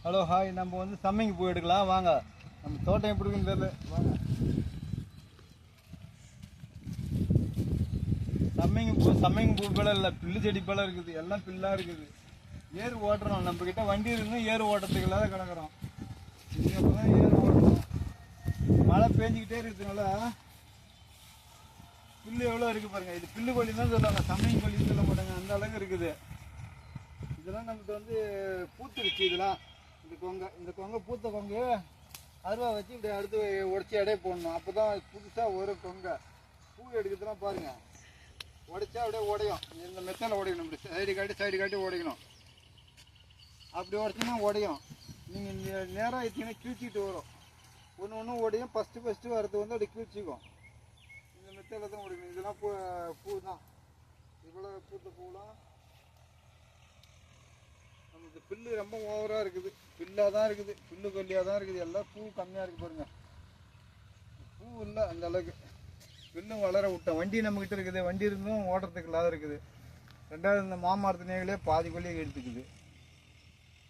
Hello hi, நம்ம வந்து summing பூ எடுக்கலாம் வாங்க. நம்ம தோட்டம் எப்படி இருக்குன்னு தெரியல, வாங்க. சம்மிங் பூ போல இல்லை, பில்லு செடி போல இருக்குது. எல்லாம் பில்லாக இருக்குது. ஏறு ஓட்டுறோம். நம்மக்கிட்ட வண்டி இருந்து ஏறு ஓட்டுறதுக்கு இல்லாத கிடக்குறோம். இதுக்கப்புறம் ஏறு ஓட்டணும். மழை பெஞ்சிக்கிட்டே இருக்கிறதுனால புல்லு எவ்வளோ இருக்குது பாருங்கள். இது பில்லு கொல்லி தான் சொல்லுவாங்க, சம்மிங் கொல்லின்னு சொல்ல மாட்டாங்க. அந்த அளவுக்கு இருக்குது. இதெல்லாம் நம்மகிட்ட வந்து பூத்துருச்சு. இதெல்லாம் இந்த கொங்கை பூத்த கொங்கு அருவா வச்சு இப்படி அடுத்து உடச்சி அடைய போடணும். அப்போ தான் புதுசாக ஒரு கொங்கை பூ எடுக்கிறதுலாம் பாருங்கள். உடைச்சா அப்படியே உடையும். இந்த மெத்தடில் உடையணும். இப்படி சைடு காட்டி உடைக்கணும். அப்படி உடச்சின்னா உடையும். நீங்கள் இந்த நேரம் ஆயிடுச்சிங்கன்னா கிழிச்சிட்டு வரும். ஒன்று உடையும். ஃபஸ்ட்டு வரது வந்து அப்படி கிழிச்சிக்கும். இந்த மெத்தடில் தான் உடைக்கணும். இதெல்லாம் பூ தான். இவ்வளோ பூத்த பூலாம் நமக்கு பில்லு ரொம்ப ஓவராக இருக்குது. பில்லாக தான் இருக்குது, பில்லு கொல்லியாக தான் இருக்குது. எல்லாம் பூ கம்மியாக இருக்குது பாருங்கள். பூ இல்லை அந்த அளவுக்கு. பில்லும் வளர விட்டோம். வண்டி நம்மக்கிட்ட இருக்குது. வண்டி இருந்தும் ஓட்டுறதுக்கு இல்லாத இருக்குது. ரெண்டாவது இந்த மாமரத்து நேகளே பாதி கொல்லியை எடுத்துக்குது.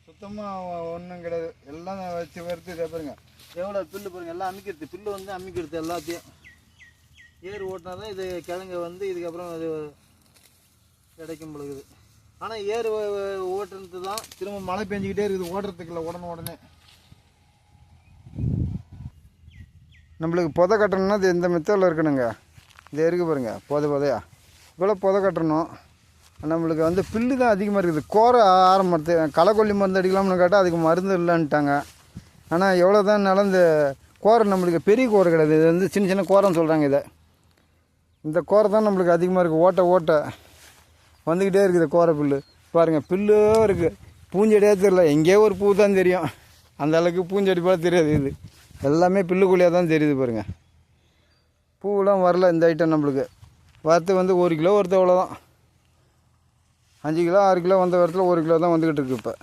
சுத்தமாக ஒன்றும் கிடையாது. எல்லாம் வச்சு வறுத்து இதை பாருங்க எவ்வளோ பில்லு பாருங்கள். எல்லாம் அமிக்கிறது. பில்லு வந்து அமிக்கிறது எல்லாத்தையும். ஏறு ஓட்டினா தான் இது கிழங்கு வந்து இதுக்கப்புறம் அது கிடைக்கும் பொழுது. ஆனால் ஏறு ஓட்டுறது தான் திரும்ப மழை பெஞ்சிக்கிட்டே இருக்குது. ஓட்டுறதுக்கு இல்லை உடனே. நம்மளுக்கு புதை கட்டணும்னா இது இந்த மெத்தடில் இருக்கணுங்க. இது இருக்குது பாருங்கள், புதையா இவ்வளோ புதை கட்டணும். நம்மளுக்கு வந்து பில்லு தான் அதிகமாக இருக்குது. கோரை ஆரம்பத்து களைக்கொல்லி மருந்து அடிக்கலாம்னு கேட்டால் அதுக்கு மருந்து இல்லைன்ட்டாங்க. ஆனால் எவ்வளோ தான் இருந்தாலும் இந்த கோரை நம்மளுக்கு பெரிய கோரை கிடையாது. இது வந்து சின்ன கோரைன்னு சொல்கிறாங்க. இந்த கோரை தான் நம்மளுக்கு அதிகமாக இருக்குது. ஓட்ட வந்துக்கிட்டே இருக்குது கோரை புல்லு. பாருங்கள், புல்லும் இருக்குது. பூஞ்செடியாக தெரியல, எங்கேயோ ஒரு பூ தான் தெரியும். அந்த அளவுக்கு பூஞ்செடி போல தெரியாது. இது எல்லாமே பில்லுக்குள்ளியாக தான் தெரியுது பாருங்கள். பூவெலாம் வரல இந்த ஐட்டம். நம்மளுக்கு வரத்து வந்து 1 கிலோ வருது, அவ்வளோதான். 5 கிலோ 6 கிலோ வந்த வரத்தில் 1 கிலோ தான் வந்துக்கிட்டு இருக்குது இப்போ.